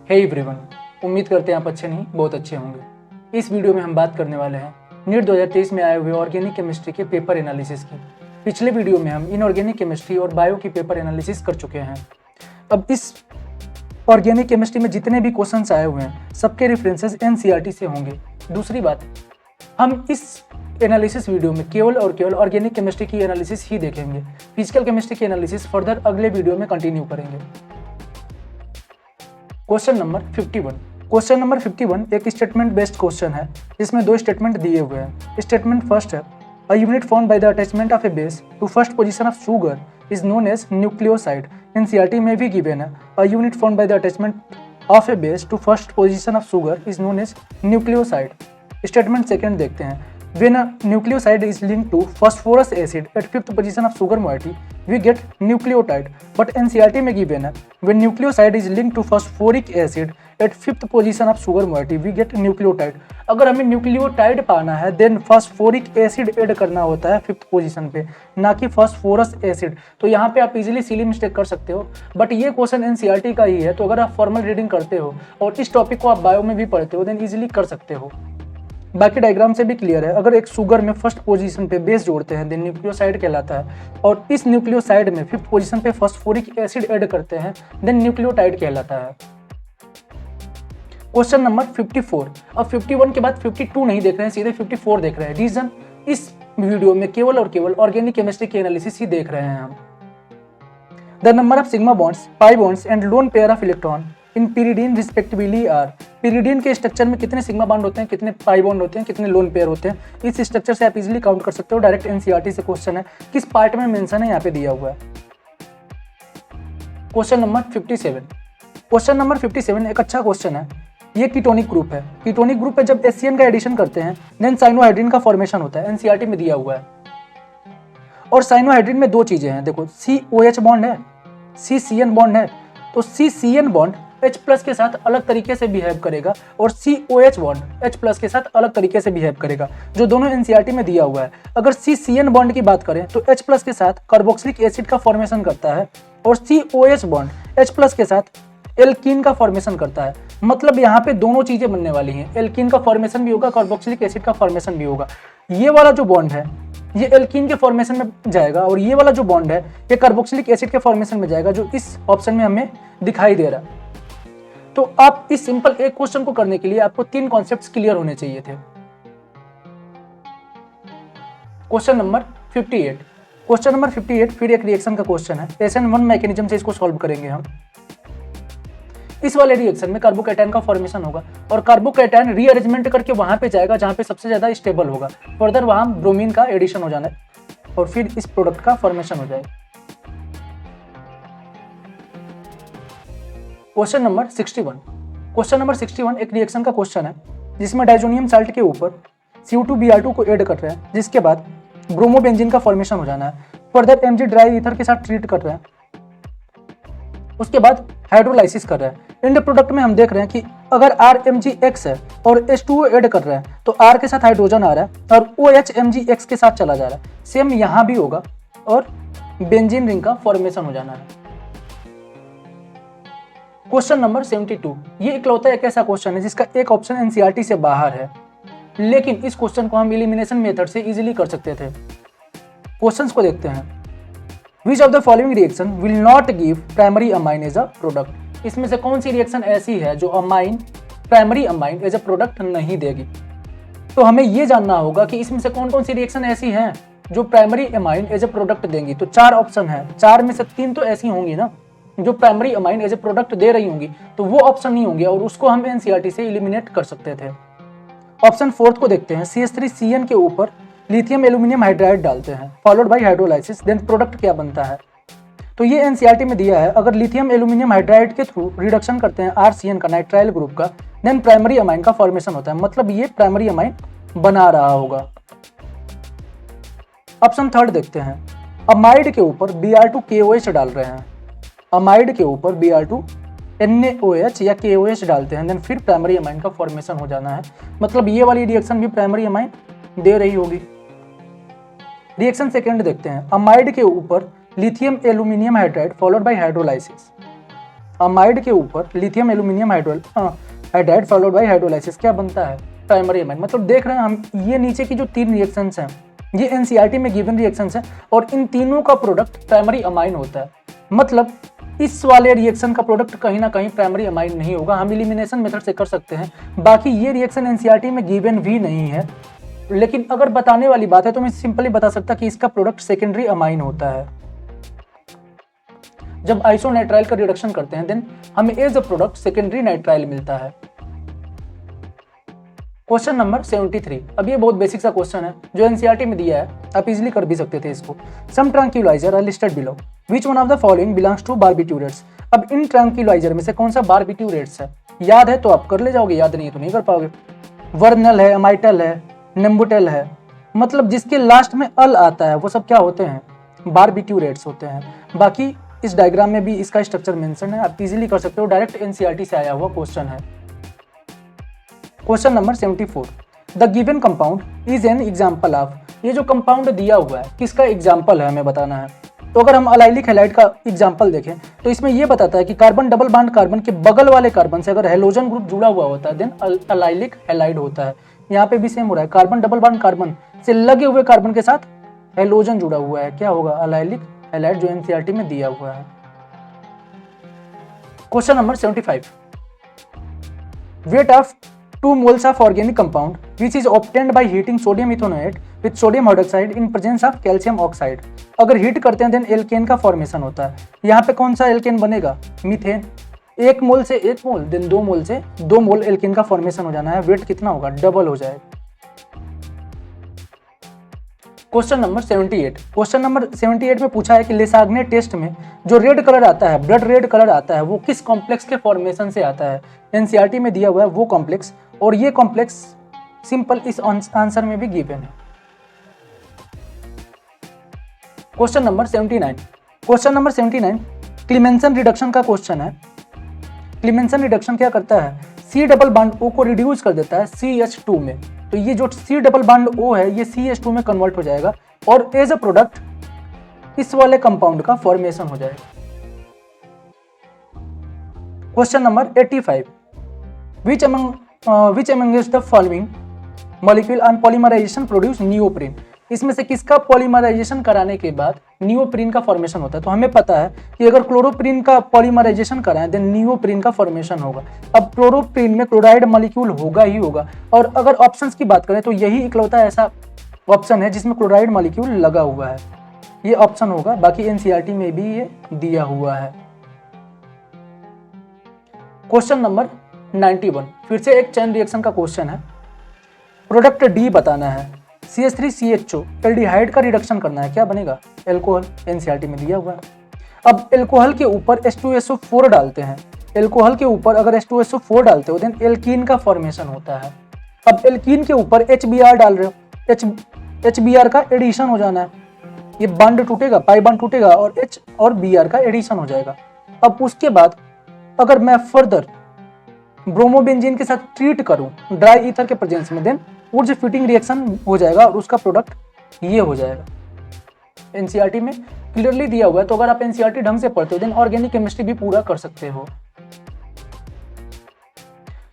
Hey everyone, उम्मीद करते हैं आप अच्छे नहीं बहुत अच्छे होंगे। इस वीडियो में हम बात करने वाले हैं नीट 2023 में आए हुए ऑर्गेनिक केमिस्ट्री के पेपर एनालिसिस की। पिछले वीडियो में हम इनऑर्गेनिक केमिस्ट्री और बायो की पेपर एनालिसिस कर चुके हैं। अब इस ऑर्गेनिक केमिस्ट्री में जितने भी क्वेश्चंस आए हुए हैं सबके रेफरेंसेस एनसीईआरटी से होंगे। दूसरी बात, हम इस एनालिसिस वीडियो में केवल और केवल ऑर्गेनिक केमिस्ट्री की एनालिसिस ही देखेंगे। फिजिकल केमिस्ट्री की एनालिसिस फर्दर अगले वीडियो में कंटिन्यू करेंगे। Question number 51। क्वेश्चन नंबर 51 एक स्टेटमेंट बेस्ड क्वेश्चन है जिसमें दो स्टेटमेंट दिए हुए हैं। स्टेटमेंट फर्स्ट है, a unit form by the attachment of a base to first position of sugar is known as nucleoside. NCERT में भी गिवन है, a unit form by the attachment of a base to first position of sugar is known as nucleoside. Statement second देखते हैं, when a nucleoside is linked to phosphorus acid at fifth position of sugar moiety we get nucleotide, but NCERT में given है when nucleoside is linked to phosphoric acid at fifth position of sugar moiety we get nucleotide। अगर हमें nucleotide पाना है then phosphoric acid add करना होता है fifth position पे, ना कि फॉस्फोरस एसिड। तो यहाँ पे आप इजीली सिली मिस्टेक कर सकते हो, बट ये क्वेश्चन एनसीईआरटी का ही है, तो अगर आप फॉर्मल रीडिंग करते हो और इस टॉपिक को आप बायो में भी पढ़ते हो देन इजीली कर सकते हो। बाकी डायग्राम से भी क्लियर है, अगर एक शुगर में फर्स्ट पोजीशन पे बेस जोड़ते हैं देन न्यूक्लियोसाइड कहलाता है, और इस न्यूक्लियोसाइड में फिफ्थ पोजीशन पे फॉस्फोरिक एसिड ऐड करते हैं देन न्यूक्लियोटाइड कहलाता है। Question number 54। अब 51 के बाद 52 नहीं देख रहे हैं, सीधे 54 देख रहे हैं। रीजन, इस वीडियो में केवल और केवल ऑर्गेनिक केमिस्ट्री की एनालिसिस ही देख रहे हैं हम। The number of sigma bonds, pi bonds and lone pair of electron in pyridine respectively are. pyridine के स्ट्रक्चर में कितने सिग्मा बॉन्ड होते हैं, कितने पाई बॉन्ड होते हैं, कितने लोन पेयर होते हैं, इस स्ट्रक्चर से आप इजीली काउंट कर सकते हो। डायरेक्ट एनसीईआरटी से क्वेश्चन है, किस पार्ट में मेंशन है यहाँ पे दिया हुआ है। Question number 57। क्वेश्चन नंबर 57 एक अच्छा क्वेश्चन है। ये कीटोनिक ग्रुप है। कीटोनिक ग्रुप पे जब HCN का एडिशन करते हैं देन साइनोहाइड्रिन का फॉर्मेशन होता है, एनसीईआरटी में दिया हुआ है। और साइनोहाइड्रिन में दो चीजें हैं, देखो COH बॉन्ड है, CCN बॉन्ड है। तो CCN बॉन्ड H प्लस के साथ अलग तरीके से बिहेव करेगा और COH बॉन्ड H प्लस के साथ अलग तरीके से बिहेव करेगा, जो दोनों एनसीईआरटी में दिया हुआ है। अगर CCN बॉन्ड की बात करें तो H प्लस के साथ कार्बोक्सिलिक एसिड का फॉर्मेशन करता है और COH बॉन्ड H प्लस के साथ एल्कीन का फॉर्मेशन करता है। मतलब यहाँ पे दोनों चीजें बनने वाली हैं, एल्कीन का फॉर्मेशन भी होगा, कार्बोक्सिलिक एसिड का फॉर्मेशन भी होगा। ये वाला जो बॉन्ड है ये एल्कीन के फॉर्मेशन में जाएगा और ये वाला जो बॉन्ड है ये कार्बोक्सिलिक एसिड के फॉर्मेशन में जाएगा, जो इस ऑप्शन में हमें दिखाई दे रहा है। तो आप इस सिंपल एक क्वेश्चन को करने के लिए आपको तीन कॉन्सेप्ट्स क्लियर होने चाहिए थे। Question number 58। क्वेश्चन नंबर 58 फिर एक रिएक्शन का क्वेश्चन है। SN1 मैकेनिज्म से इसको सॉल्व करेंगे हम। इस वाले रिएक्शन में कार्बोकैटायन का फॉर्मेशन होगा और कार्बोकैटायन रीअरेंजमेंट करके वहां पे जाएगा जहां पे सबसे ज्यादा स्टेबल होगा। फर्दर वहां ब्रोमीन का एडिशन हो जाना है और फिर इस प्रोडक्ट का फॉर्मेशन हो जाएगा। Question number 61। क्वेश्चन नंबर 61 एक रिएक्शन का क्वेश्चन है जिसमें डाइजोनियम साल्ट के ऊपर CO2Br2 को ऐड कर रहे हैं, जिसके बाद ब्रोमोबेंजीन का फॉर्मेशन हो जाना है। फर्दर Mg ड्राई ईथर के साथ ट्रीट कर रहे हैं, उसके बाद हाइड्रोलाइसिस कर रहे हैं। एंड प्रोडक्ट में हम देख रहे हैं कि अगर RMgX है और H2O ऐड कर रहे हैं तो R के साथ हाइड्रोजन आ रहा है और OHMgX के साथ चला जा रहा है। सेम यहाँ भी होगा और बेंजीन रिंग का फॉर्मेशन हो जाना है। Question number 72। ये इकलौता एक ऐसा क्वेश्चन है जिसका एक ऑप्शन एनसीईआरटी से बाहर है, लेकिन इस क्वेश्चन को हम एलिमिनेशन मेथड से इजीली कर सकते थे। क्वेश्चंस को देखते हैं। Which of the following reaction will not give primary amine as a product? इसमें से कौन सी रिएक्शन ऐसी है जो amine primary amine as a product नहीं देगी? तो हमें यह जानना होगा कि इसमें से कौन कौन सी रिएक्शन ऐसी हैं जो primary amine as a product देंगी। तो चार ऑप्शन है, चार में से तीन तो ऐसी होंगी ना जो primary amine as a product दे रही होंगी, तो वो ऑप्शन नहीं होंगे और उसको हम एनसीईआरटी से एलिमिनेट कर सकते थे। ऑप्शन फोर्थ को देखते हैं। CH3CN के ऊपर लिथियम एल्यूमिनियम हाइड्राइड डालते हैं followed by hydrolysis, then product क्या बनता है? तो ये एनसीईआरटी में दिया है, अगर लिथियम एल्यूमिनियम हाइड्राइड के थ्रू रिडक्शन करते हैं RCN का नाइट्राइल ग्रुप का, देन प्राइमरी अमाइन का फॉर्मेशन होता है। मतलब ये प्राइमरी अमाइन बना रहा होगा। ऑप्शन थर्ड देखते हैं। अमाइड के ऊपर Br2KOH डाल रहे हैं, अमाइड के ऊपर Br2NaOH या KOH डालते हैं, देन फिर प्राइमरी अमाइन का फॉर्मेशन हो जाना है। मतलब ये वाली रिएक्शन भी प्राइमरी अमाइन दे रही होगी। रिएक्शन सेकंड देखते हैं। अमाइड के ऊपर lithium aluminium hydride followed by hydrolysis, amide के ऊपर lithium aluminium hydride followed by hydrolysis क्या बनता है? Primary amide. मतलब देख रहे हैं हम, ये नीचे की जो 3 रिएक्शंस हैं ये एनसीईआरटी में गिवन रिएक्शंस हैं और इन तीनों का प्रोडक्ट प्राइमरी अमाइन होता है। मतलब इस वाले रिएक्शन का प्रोडक्ट कहीं ना कहीं प्राइमरी अमाइन नहीं होगा। हम एलिमिनेशन मेथड से कर सकते हैं, बाकी ये रिएक्शन एनसीईआरटी में गिवन भी नहीं है। लेकिन अगर बताने वाली बात है तो मैं सिंपली बता सकता कि इसका प्रोडक्ट सेकेंडरी अमाइन होता है। जब आइसोनाइट्राइल का रिडक्शन करते हैं देन हमें as a product secondary nitrile मिलता है। Question number 73। अब ये बहुत बेसिक सा क्वेश्चन है जो एनसीईआरटी में दिया है, आप इजीली कर भी सकते थे इसको। Some tranquilliser are listed below, which one of the following belongs to barbiturates. अब इन ट्रैंक्विलाइजर में से कौन सा बारबिट्यूरेट्स है? याद है तो आप कर ले जाओगे, याद नहीं है तो नहीं कर पाओगे। वर्नल है, अमाइटल है, नेम्बुटेल है, मतलब जिसके लास्ट में अल आता है वो सब क्या होते हैं? बारबिट्यूरेट्स होते हैं। बाकी इस डायग्राम में भी इसका स्ट्रक्चर मेंशन है, आप इजीली कर सकते हो, डायरेक्ट एनसीईआरटी से आया हुआ क्वेश्चन है। Question number 74। The given compound is an example of, ये जो कंपाउंड दिया हुआ है किसका एग्जाम्पल है हमें बताना है। तो अगर हम अलाइलिक हैलाइड का एग्जाम्पल देखें तो इसमें यह बताता है कि कार्बन डबल बॉन्ड कार्बन के बगल वाले कार्बन से अगर हेलोजन ग्रुप जुड़ा हुआ होता है देन अलाइलिक हैलाइड होता है। यहाँ पे भी सेम हो रहा है, कार्बन डबल बॉन्ड कार्बन से लगे हुए कार्बन के साथ हेलोजन जुड़ा हुआ है, क्या होगा? अलाइलिक हैलाइड, जो एनसीईआरटी में दिया हुआ है। Question number 75। Weight of 2 moles of organic compound which is obtained by heating sodium ethanoate with sodium hydroxide in presence of calcium oxide। अगर हीट करते हैं देन एल्केन का फॉर्मेशन होता है। यहाँ पे कौन सा एल्केन बनेगा? मीथेन। 1 मोल से 1 मोल देन 2 मोल से 2 मोल एल्केन का फॉर्मेशन हो जाना है। वेट कितना होगा? डबल हो जाएगा। Question number 78। क्वेश्चन नंबर 78 में पूछा है कि लेसाग्ने टेस्ट में जो रेड कलर आता है, ब्लड रेड कलर आता है, वो किस कॉम्प्लेक्स के फॉर्मेशन से आता है? एनसीईआरटी में दिया हुआ है वो कॉम्प्लेक्स, और ये कॉम्प्लेक्स सिंपल इस आंसर में भी गिवन है। Question number 79। Question number 79 क्लीमेंसन reduction का क्वेश्चन है। क्लीमेंसन रिडक्शन क्या करता है? सी डबल बॉन्ड O को रिड्यूस कर देता है CH2 में। तो ये जो सी डबल बॉन्ड O है ये CH2 में कन्वर्ट हो जाएगा और एज अ प्रोडक्ट इस वाले कंपाउंड का फॉर्मेशन हो जाएगा। Question number 85। which among the following molecule on polymerization produce neoprene। इसमें से किसका पॉलीमराइजेशन कराने के बाद नियोप्रीन का फॉर्मेशन होता है? तो हमें पता है कि अगर क्लोरोप्रीन का पॉलीमराइजेशन कराएं देन नियोप्रीन का फॉर्मेशन होगा। अब क्लोरोप्रीन में क्लोराइड मॉलिक्यूल होगा ही होगा, और अगर ऑप्शंस की बात करें तो यही इकलौता ऐसा ऑप्शन है जिसमें क्लोराइड मॉलिक्यूल लगा हुआ है, ये ऑप्शन होगा। बाकी एनसीईआरटी में भी ये दिया हुआ है। क्वेश्चन नंबर 91 फिर से एक चेन रिएक्शन का क्वेश्चन है। प्रोडक्ट डी बताना है, CH3CHO एल्डिहाइड का रिडक्शन करना है, क्या बनेगा? एल्कोहल। एनसीईआरटी में दिया हुआ है। अब एल्कोहल के ऊपर H2SO4 डालते हैं, एल्कोहल के ऊपर अगर H2SO4 डालते हो देन एल्कीन का फॉर्मेशन होता है। अब एल्कीन के ऊपर HBr डाल रहे हो, HBr का एडिशन हो जाना है, ये बॉन्ड टूटेगा, पाई बॉन्ड टूटेगा और H और Br का एडिशन हो जाएगा। अब उसके बाद अगर मैं फर्दर ब्रोमोबेंजीन के साथ ट्रीट करूं ड्राई ईथर के प्रेजेंस में देन ऊर्जा फिटिंग रिएक्शन हो जाएगा और उसका प्रोडक्ट ये हो जाएगा। एनसीईआरटी में क्लियरली दिया हुआ है, तो अगर आप एनसीईआरटी ढंग से पढ़ते हो देन ऑर्गेनिक केमिस्ट्री भी पूरा कर सकते हो।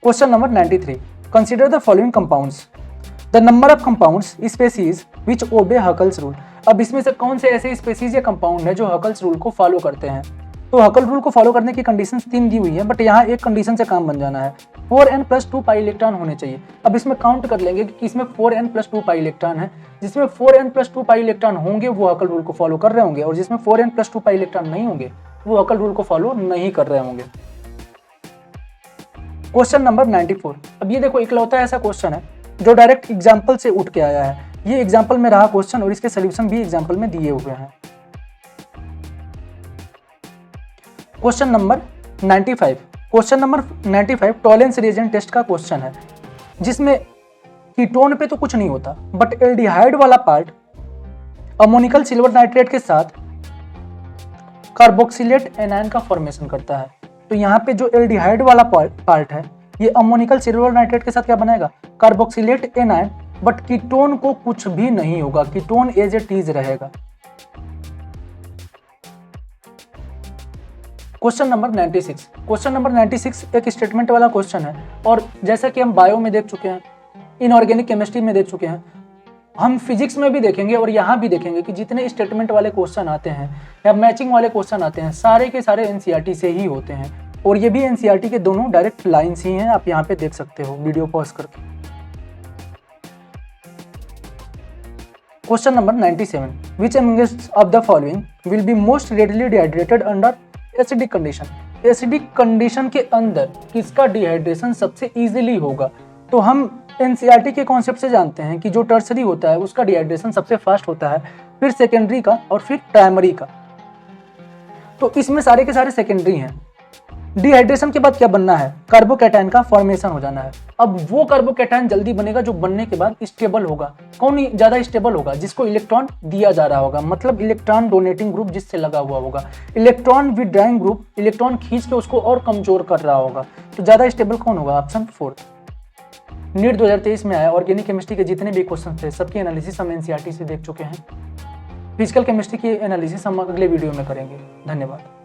Question number 93 consider the following compounds, the number of compounds species which obey Huckel's rule. अब इसमें से कौन से ऐसे स्पेसीज या कंपाउंड है जो हकल्स रूल को फॉलो करते हैं? तो हकल रूल को फॉलो करने की कंडीशंस 3 दी हुई है, बट यहाँ एक कंडीशन से काम बन जाना है, 4n+2 पाई इलेक्ट्रॉन होने चाहिए। अब इसमें काउंट कर लेंगे कि इसमें 4n+2 पाई इलेक्ट्रॉन है, जिसमें 4n+2 पाई इलेक्ट्रॉन होंगे वो हकल रूल को फॉलो कर रहे होंगे, और जिसमें 4n+2 पाई इलेक्ट्रॉन नहीं होंगे वो हकल रूल को फॉलो नहीं कर रहे होंगे। Question number 94। अब ये देखो इकलौता ऐसा क्वेश्चन है जो डायरेक्ट एग्जाम्पल से उठ के आया है। ये एग्जाम्पल में रहा क्वेश्चन और इसके सोल्यूशन भी एग्जाम्पल में दिए हुए हैं। Question number 95। Question number 95 Tollens reagent test का क्वेश्चन है, जिसमें कीटोन पे तो कुछ नहीं होता बट एल्डिहाइड वाला पार्ट अमोनिकल सिल्वर नाइट्रेट के साथ कार्बोक्सिलेट एनायन का फॉर्मेशन करता है। तो यहाँ पे जो एल्डिहाइड वाला पार्ट है ये अमोनिकल सिल्वर नाइट्रेट के साथ क्या बनाएगा? कार्बोक्सिलेट एनायन, बट कीटोन को कुछ भी नहीं होगा, कीटोन एज इट इज रहेगा। Question number 96। क्वेश्चन नंबर 96 एक स्टेटमेंट वाला क्वेश्चन है, और जैसा कि हम बायो में देख चुके हैं, इनऑर्गेनिक केमिस्ट्री में देख चुके हैं, हम फिजिक्स में भी देखेंगे और यहाँ भी देखेंगे कि जितने स्टेटमेंट वाले क्वेश्चन आते हैं या मैचिंग वाले क्वेश्चन आते हैं, सारे के सारे एनसीईआरटी से ही होते हैं, और ये भी एनसीईआरटी के दोनों डायरेक्ट लाइन्स ही हैं। आप यहाँ पे देख सकते हो वीडियो पॉज करके। Question number 97, which amines of the following will be most readily dehydrated under acidic condition. Acidic condition के अंदर किसका डिहाइड्रेशन सबसे इजीली होगा? तो हम एनसीईआरटी के कॉन्सेप्ट से जानते हैं कि जो टर्सरी होता है उसका डिहाइड्रेशन सबसे फास्ट होता है, फिर सेकेंडरी का और फिर प्राइमरी का। तो इसमें सारे के सारे सेकेंडरी हैं। डिहाइड्रेशन के बाद क्या बनना है? कार्बोकैटायन का फॉर्मेशन हो जाना है। अब वो कार्बोकैटायन जल्दी बनेगा जो बनने के बाद स्टेबल होगा। कौन ज्यादा स्टेबल होगा? जिसको इलेक्ट्रॉन दिया जा रहा होगा, मतलब इलेक्ट्रॉन डोनेटिंग ग्रुप जिससे लगा हुआ होगा। इलेक्ट्रॉन विड्रॉइंग ग्रुप इलेक्ट्रॉन खींच के उसको और कमजोर कर रहा होगा। तो ज्यादा स्टेबल कौन होगा? ऑप्शन 4। नीट 2023 में आया ऑर्गेनिक केमिस्ट्री के जितने भी क्वेश्चन थे सबकी एनालिसिस हम एनसीईआरटी से देख चुके हैं। फिजिकल केमिस्ट्री की एनालिसिस हम अगले वीडियो में करेंगे। धन्यवाद।